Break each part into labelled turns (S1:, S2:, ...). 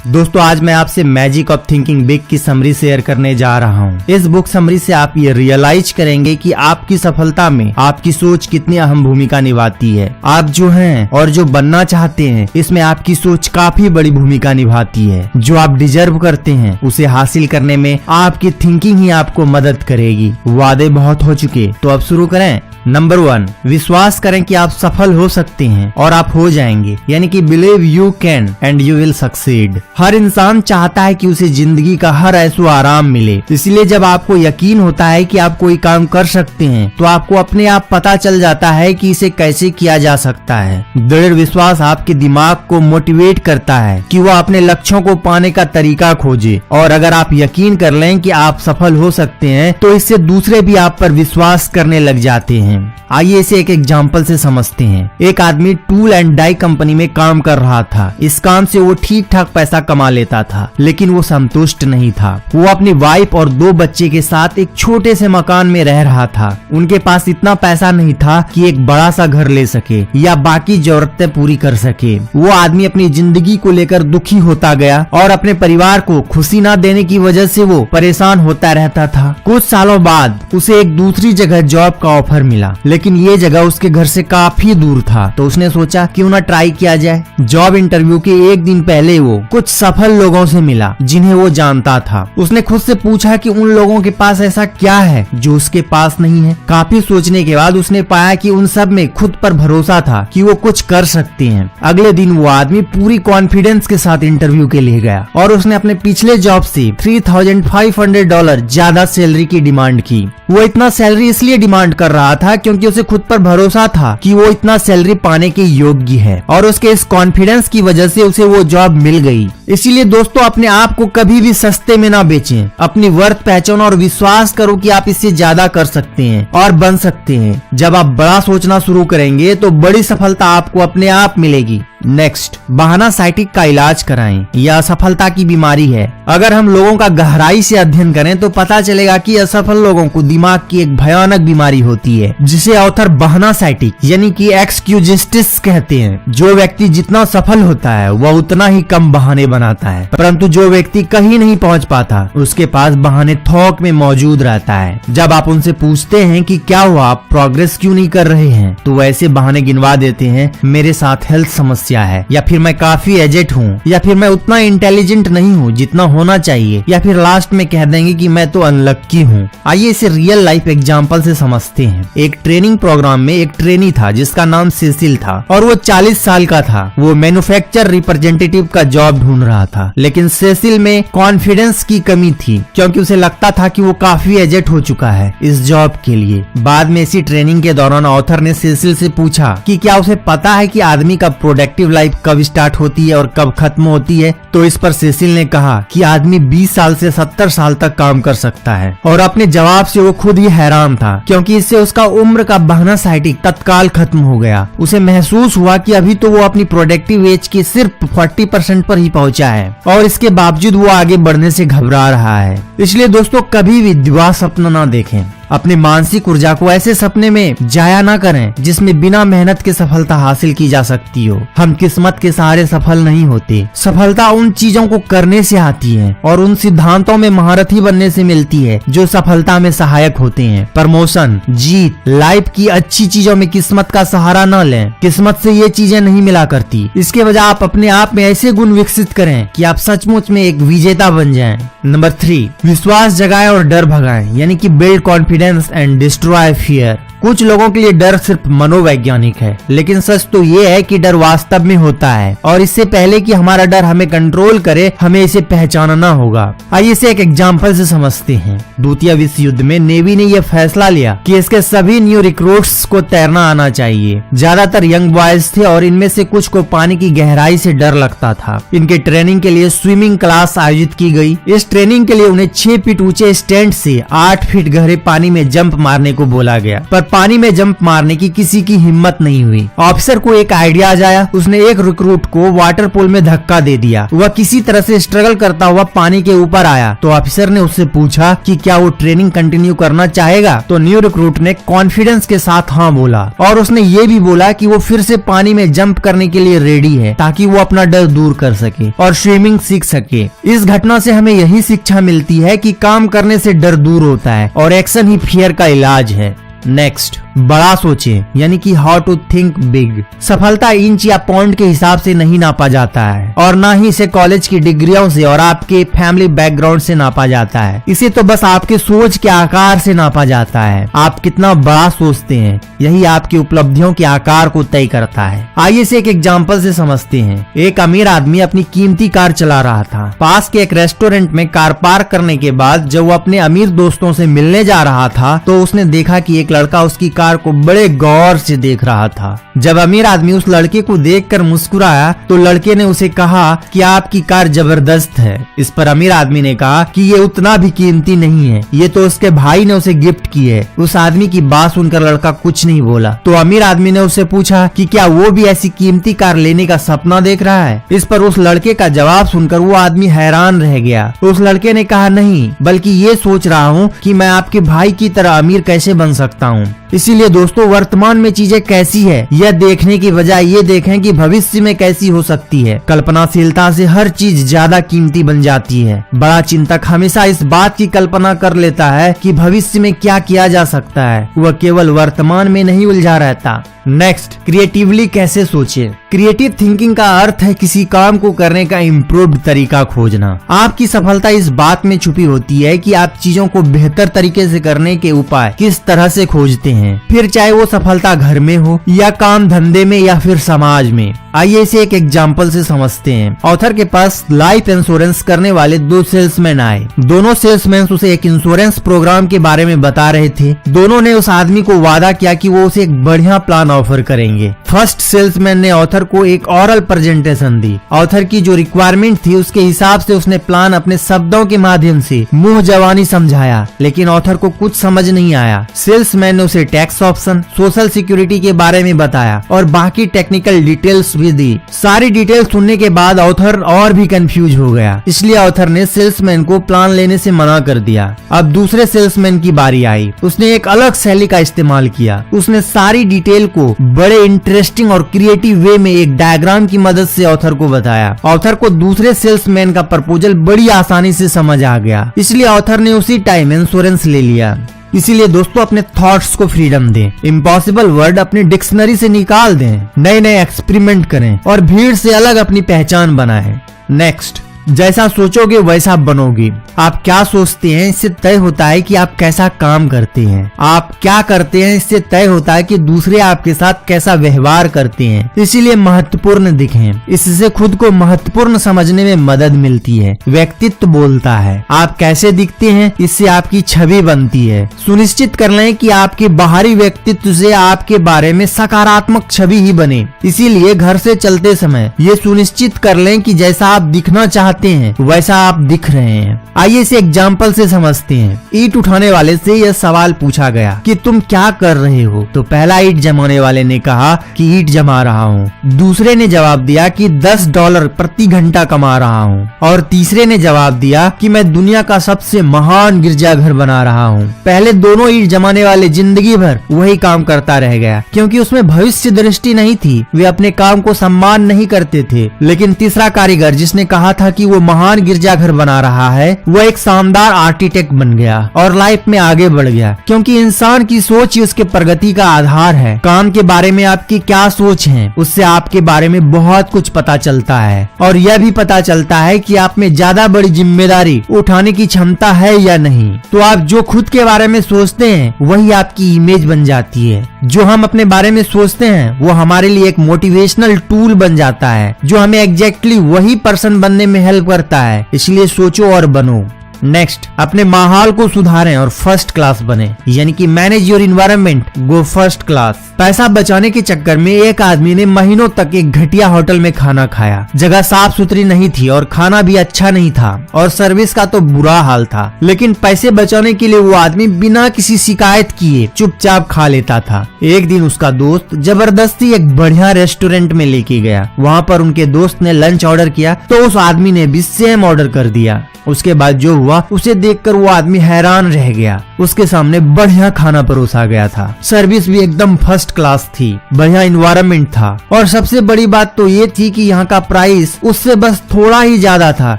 S1: दोस्तों आज मैं आपसे मैजिक ऑफ थिंकिंग बिग की समरी शेयर करने जा रहा हूँ। इस बुक समरी से आप ये रियलाइज करेंगे कि आपकी सफलता में आपकी सोच कितनी अहम भूमिका निभाती है। आप जो हैं और जो बनना चाहते हैं इसमें आपकी सोच काफी बड़ी भूमिका निभाती है। जो आप डिजर्व करते हैं उसे हासिल करने में आपकी थिंकिंग ही आपको मदद करेगी। वादे बहुत हो चुके तो अब शुरू करें। नंबर 1, विश्वास करें कि आप सफल हो सकते हैं और आप हो जाएंगे, यानी कि believe you can and you will succeed. हर इंसान चाहता है कि उसे जिंदगी का हर ऐशो आराम मिले, इसलिए जब आपको यकीन होता है कि आप कोई काम कर सकते हैं तो आपको अपने आप पता चल जाता है कि इसे कैसे किया जा सकता है। दृढ़ विश्वास आपके दिमाग को मोटिवेट करता है कि वो अपने लक्ष्यों को पाने का तरीका खोजे, और अगर आप यकीन कर लें कि आप सफल हो सकते हैं तो इससे दूसरे भी आप पर विश्वास करने लग जाते हैं। आइए इसे एक एग्जाम्पल से समझते हैं। एक आदमी टूल एंड डाई कंपनी में काम कर रहा था। इस काम से वो ठीक ठाक पैसा कमा लेता था, लेकिन वो संतुष्ट नहीं था। वो अपनी वाइफ और 2 बच्चे के साथ एक छोटे से मकान में रह रहा था। उनके पास इतना पैसा नहीं था कि एक बड़ा सा घर ले सके या बाकी जरूरतें पूरी कर सके। वो आदमी अपनी जिंदगी को लेकर दुखी होता गया और अपने परिवार को खुशी न देने की वजह से वो परेशान होता रहता था। कुछ सालों बाद उसे एक दूसरी जगह जॉब का ऑफर मिला, लेकिन ये जगह उसके घर से काफी दूर था। तो उसने सोचा क्यों ना ट्राई किया जाए। जॉब इंटरव्यू के एक दिन पहले वो कुछ सफल लोगों से मिला जिन्हें वो जानता था। उसने खुद से पूछा कि उन लोगों के पास ऐसा क्या है जो उसके पास नहीं है। काफी सोचने के बाद उसने पाया कि उन सब में खुद पर भरोसा था कि वो कुछ कर सकते हैं। अगले दिन वो आदमी पूरी कॉन्फिडेंस के साथ इंटरव्यू के लिए गया और उसने अपने पिछले जॉब से $3,500 ज्यादा सैलरी की डिमांड की। वो इतना सैलरी इसलिए डिमांड कर रहा था क्योंकि उसे खुद पर भरोसा था कि वो इतना सैलरी पाने के योग्य है, और उसके इस कॉन्फिडेंस की वजह से उसे वो जॉब मिल गई। इसीलिए दोस्तों अपने आप को कभी भी सस्ते में ना बेचें। अपनी वर्थ पहचानो और विश्वास करो कि आप इससे ज्यादा कर सकते हैं और बन सकते हैं। जब आप बड़ा सोचना शुरू करेंगे तो बड़ी सफलता आपको अपने आप मिलेगी। नेक्स्ट, बहाना साइटिक का इलाज कराएं। यह असफलता की बीमारी है। अगर हम लोगों का गहराई से अध्ययन करें तो पता चलेगा कि असफल लोगों को दिमाग की एक भयानक बीमारी होती है जिसे ऑथर बहाना साइटिक यानी कि एक्सक्यूजिस्टिस कहते हैं। जो व्यक्ति जितना सफल होता है वह उतना ही कम बहाने बनाता है, परंतु जो व्यक्ति कहीं नहीं पहुंच पाता उसके पास बहाने थोक में मौजूद रहता है। जब आप उनसे पूछते हैं कि क्या हुआ, आप प्रोग्रेस क्यों नहीं कर रहे हैं, तो वैसे बहाने गिनवा देते हैं, मेरे साथ हेल्थ समस्या है, या फिर मैं काफी एजेड हूँ, या फिर मैं उतना इंटेलिजेंट नहीं हूँ जितना होना चाहिए, या फिर लास्ट में कह देंगे कि मैं तो अनलक्की हूँ। आइए इसे रियल लाइफ एग्जांपल से समझते हैं। एक ट्रेनिंग प्रोग्राम में एक ट्रेनी था जिसका नाम सेसिल था और वो 40 साल का था। वो मैन्युफैक्चर रिप्रेजेंटेटिव का जॉब ढूंढ रहा था, लेकिन सेसिल में कॉन्फिडेंस की कमी थी क्योंकि उसे लगता था कि वो काफी एजेड हो चुका है इस जॉब के लिए। बाद में इसी ट्रेनिंग के दौरान ऑथर ने सेसिल से पूछा कि क्या उसे पता है कि आदमी का प्रोडक्टिव लाइफ कब स्टार्ट होती है और कब खत्म होती है। तो इस पर सेसिल ने कहा कि आदमी 20 साल से 70 साल तक काम कर सकता है, और अपने जवाब से वो खुद ही हैरान था क्योंकि इससे उसका उम्र का बहाना साइटिक तत्काल खत्म हो गया। उसे महसूस हुआ कि अभी तो वो अपनी प्रोडक्टिव एज के सिर्फ 40% पर ही पहुंचा है और इसके बावजूद वो आगे बढ़ने से घबरा रहा है। इसलिए दोस्तों कभी भी दिवा सपना ना देखें। अपने मानसिक ऊर्जा को ऐसे सपने में जाया ना करें जिसमें बिना मेहनत के सफलता हासिल की जा सकती हो। हम किस्मत के सहारे सफल नहीं होते। सफलता उन चीजों को करने से आती है और उन सिद्धांतों में महारथी बनने से मिलती है जो सफलता में सहायक होते हैं। प्रमोशन, जीत, लाइफ की अच्छी चीजों में किस्मत का सहारा न लें। किस्मत से ये चीजें नहीं मिला करती। इसके बजाय आप अपने आप में ऐसे गुण विकसित करें कि आप सचमुच में एक विजेता बन जाएं। नंबर 3, विश्वास जगाएं और डर भगाएं, यानी कि build confidence and destroy fear. कुछ लोगों के लिए डर सिर्फ मनोवैज्ञानिक है, लेकिन सच तो ये है कि डर वास्तव में होता है, और इससे पहले कि हमारा डर हमें कंट्रोल करे हमें इसे पहचानना होगा। आइए इसे एक एग्जांपल से समझते हैं। द्वितीय विश्व युद्ध में नेवी ने यह फैसला लिया कि इसके सभी न्यू रिक्रूट्स को तैरना आना चाहिए। ज्यादातर यंग बॉयज थे और इनमें से कुछ को पानी की गहराई से डर लगता था। इनके ट्रेनिंग के लिए स्विमिंग क्लास आयोजित की गई। इस ट्रेनिंग के लिए उन्हें 6 फीट ऊंचे स्टैंड से 8 फीट गहरे पानी में जंप मारने को बोला गया, पर पानी में जंप मारने की किसी की हिम्मत नहीं हुई। ऑफिसर को एक आइडिया आ जाया। उसने एक रिक्रूट को वाटर पूल में धक्का दे दिया। वह किसी तरह से स्ट्रगल करता हुआ पानी के ऊपर आया तो ऑफिसर ने उससे पूछा कि क्या वो ट्रेनिंग कंटिन्यू करना चाहेगा। तो न्यू रिक्रूट ने कॉन्फिडेंस के साथ हाँ बोला और उसने ये भी बोला कि वो फिर से पानी में जंप करने के लिए रेडी है ताकि वो अपना डर दूर कर सके और स्विमिंग सीख सके। इस घटना से हमें यही शिक्षा मिलती है कि काम करने से डर दूर होता है और एक्शन ही फियर का इलाज है। नेक्स्ट, बड़ा सोचें, यानी कि हाउ टू थिंक बिग। सफलता इंच या पाउंड के हिसाब से नहीं नापा जाता है और ना ही इसे कॉलेज की डिग्रियों से और आपके फैमिली बैकग्राउंड से नापा जाता है। इसे तो बस आपके सोच के आकार से नापा जाता है। आप कितना बड़ा सोचते हैं यही आपकी उपलब्धियों के आकार को तय करता है। आइए इसे एक एग्जाम्पल से समझते हैं। एक अमीर आदमी अपनी कीमती कार चला रहा था। पास के एक रेस्टोरेंट में कार पार्क करने के बाद जब वो अपने अमीर दोस्तों से मिलने जा रहा था तो उसने देखा कि एक लड़का उसकी कार को बड़े गौर से देख रहा था। जब अमीर आदमी उस लड़के को देखकर मुस्कुराया तो लड़के ने उसे कहा कि आपकी कार जबरदस्त है। इस पर अमीर आदमी ने कहा कि ये उतना भी कीमती नहीं है, ये तो उसके भाई ने उसे गिफ्ट की है। उस आदमी की बात सुनकर लड़का कुछ नहीं बोला। तो अमीर आदमी ने उससे पूछा कि क्या वो भी ऐसी कीमती कार लेने का सपना देख रहा है। इस पर उस लड़के का जवाब सुनकर वो आदमी हैरान रह गया। तो उस लड़के ने कहा, नहीं, बल्कि ये सोच रहा हूँ कि मैं आपके भाई की तरह अमीर कैसे बन सकता हूँ। इसीलिए दोस्तों, वर्तमान में चीजें कैसी है यह देखने की बजाय ये देखें कि भविष्य में कैसी हो सकती है। कल्पनाशीलता से हर चीज ज्यादा कीमती बन जाती है। बड़ा चिंतक हमेशा इस बात की कल्पना कर लेता है कि भविष्य में क्या किया जा सकता है, वह केवल वर्तमान में नहीं उलझा रहता। नेक्स्ट, क्रिएटिवली कैसे सोचें। क्रिएटिव थिंकिंग का अर्थ है किसी काम को करने का इम्प्रूव्ड तरीका खोजना। आपकी सफलता इस बात में छुपी होती है कि आप चीजों को बेहतर तरीके से करने के उपाय किस तरह से खोजते हैं, फिर चाहे वो सफलता घर में हो या काम धंधे में या फिर समाज में। आइए इसे एक एग्जाम्पल से समझते हैं। ऑथर के पास लाइफ इंश्योरेंस करने वाले दो सेल्समैन आए। दोनों सेल्समैन उसे एक इंश्योरेंस प्रोग्राम के बारे में बता रहे थे। दोनों ने उस आदमी को वादा किया कि वो उसे एक बढ़िया प्लान ऑफर करेंगे। फर्स्ट सेल्समैन ने ऑथर को एक ऑरल प्रेजेंटेशन दी। ऑथर की जो रिक्वायरमेंट थी उसके हिसाब से उसने प्लान अपने शब्दों के माध्यम से मुंह जवानी समझाया, लेकिन ऑथर को कुछ समझ नहीं आया। सेल्समैन ने उसे टैक्स ऑप्शन, सोशल सिक्योरिटी के बारे में बताया और बाकी टेक्निकल डिटेल्स भी दी। सारी डिटेल सुनने के बाद ऑथर और भी कंफ्यूज हो गया। इसलिए ऑथर ने सेल्समैन को प्लान लेने से मना कर दिया। अब दूसरे सेल्समैन की बारी आई। उसने एक अलग शैली का इस्तेमाल किया। उसने सारी डिटेल को बड़े इंटरेस्टिंग और क्रिएटिव वे में एक डायग्राम की मदद से ऑथर को बताया। ऑथर को दूसरे सेल्समैन का प्रपोजल बड़ी आसानी से समझ आ गया। इसलिए ऑथर ने उसी टाइम इंश्योरेंस ले लिया। इसीलिए दोस्तों, अपने थॉट्स को फ्रीडम दें। इम्पॉसिबल वर्ड अपनी डिक्शनरी से निकाल दें। नए नए एक्सपेरिमेंट करें और भीड़ से अलग अपनी पहचान बनाएं। नेक्स्ट, जैसा सोचोगे वैसा बनोगे। आप क्या सोचते हैं इससे तय होता है कि आप कैसा काम करते हैं। आप क्या करते हैं इससे तय होता है कि दूसरे आपके साथ कैसा व्यवहार करते हैं। इसीलिए महत्वपूर्ण दिखें। इससे खुद को महत्वपूर्ण समझने में मदद मिलती है। व्यक्तित्व बोलता है। आप कैसे दिखते हैं इससे आपकी छवि बनती है। सुनिश्चित कर लें कि आपके बाहरी व्यक्तित्व से आपके बारे में सकारात्मक छवि ही बने। इसीलिए घर से चलते समय ये सुनिश्चित कर लें कि जैसा आप दिखना चाहते हैं वैसा आप दिख रहे हैं। आइए इसे एग्जाम्पल से समझते हैं। ईंट उठाने वाले से यह सवाल पूछा गया कि तुम क्या कर रहे हो। तो पहला ईंट जमाने वाले ने कहा कि ईंट जमा रहा हूँ। दूसरे ने जवाब दिया कि $10 प्रति घंटा कमा रहा हूँ और तीसरे ने जवाब दिया कि मैं दुनिया का सबसे महान गिरजाघर बना रहा हूँ। पहले दोनों ईंट जमाने वाले जिंदगी भर वही काम करता रह गया क्योंकि उसमें भविष्य दृष्टि नहीं थी। वे अपने काम को सम्मान नहीं करते थे। लेकिन तीसरा कारीगर जिसने कहा था कि वो महान गिरजाघर बना रहा है, वो एक शानदार आर्किटेक्ट बन गया और लाइफ में आगे बढ़ गया क्योंकि इंसान की सोच ही उसके प्रगति का आधार है। काम के बारे में आपकी क्या सोच है उससे आपके बारे में बहुत कुछ पता चलता है और यह भी पता चलता है कि आप में ज्यादा बड़ी जिम्मेदारी उठाने की क्षमता है या नहीं। तो आप जो खुद के बारे में सोचते हैं वही आपकी इमेज बन जाती है। जो हम अपने बारे में सोचते हैं वो हमारे लिए एक मोटिवेशनल टूल बन जाता है जो हमें एग्जैक्टली वही पर्सन बनने में हेल्प करता है। इसलिए सोचो और बनो। नेक्स्ट, अपने माहौल को सुधारें और फर्स्ट क्लास बने, यानी कि manage your environment, go first class. पैसा बचाने के चक्कर में एक आदमी ने महीनों तक एक घटिया होटल में खाना खाया। जगह साफ सुथरी नहीं थी और खाना भी अच्छा नहीं था और सर्विस का तो बुरा हाल था, लेकिन पैसे बचाने के लिए वो आदमी बिना किसी शिकायत किए चुपचाप खा लेता था। एक दिन उसका दोस्त जबरदस्ती एक बढ़िया रेस्टोरेंट में लेके गया। वहाँ पर उनके दोस्त ने लंच ऑर्डर किया तो उस आदमी ने भी सेम ऑर्डर कर दिया। उसके बाद जो हुआ उसे देखकर वो आदमी हैरान रह गया। उसके सामने बढ़िया खाना परोसा गया था, सर्विस भी एकदम फर्स्ट क्लास थी, बढ़िया इन्वायरमेंट था और सबसे बड़ी बात तो ये थी कि यहाँ का प्राइस उससे बस थोड़ा ही ज्यादा था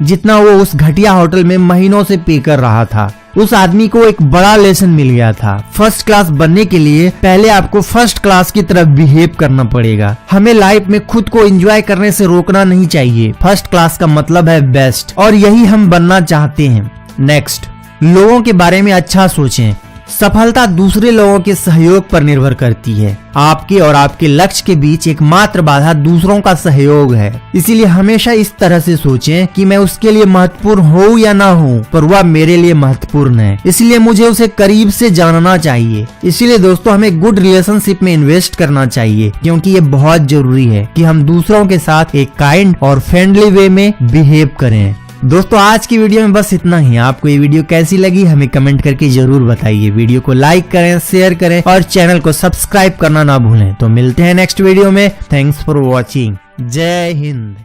S1: जितना वो उस घटिया होटल में महीनों से पे कर रहा था। उस आदमी को एक बड़ा लेसन मिल गया था। फर्स्ट क्लास बनने के लिए पहले आपको फर्स्ट क्लास की तरफ बिहेव करना पड़ेगा। हमें लाइफ में खुद को एंजॉय करने से रोकना नहीं चाहिए। फर्स्ट क्लास का मतलब है बेस्ट और यही हम बनना चाहते हैं। नेक्स्ट, लोगों के बारे में अच्छा सोचें। सफलता दूसरे लोगों के सहयोग पर निर्भर करती है। आपके और आपके लक्ष्य के बीच एकमात्र बाधा दूसरों का सहयोग है। इसीलिए हमेशा इस तरह से सोचें कि मैं उसके लिए महत्वपूर्ण हूँ या ना हूँ, पर वह मेरे लिए महत्वपूर्ण है, इसलिए मुझे उसे करीब से जानना चाहिए। इसीलिए दोस्तों, हमें गुड रिलेशनशिप में इन्वेस्ट करना चाहिए, क्योंकि ये बहुत जरूरी है कि हम दूसरों के साथ एक काइंड और फ्रेंडली वे में बिहेव करें। दोस्तों, आज की वीडियो में बस इतना ही। आपको ये वीडियो कैसी लगी हमें कमेंट करके जरूर बताइए। वीडियो को लाइक करें, शेयर करें और चैनल को सब्सक्राइब करना ना भूलें। तो मिलते हैं नेक्स्ट वीडियो में। Thanks for watching. जय हिंद।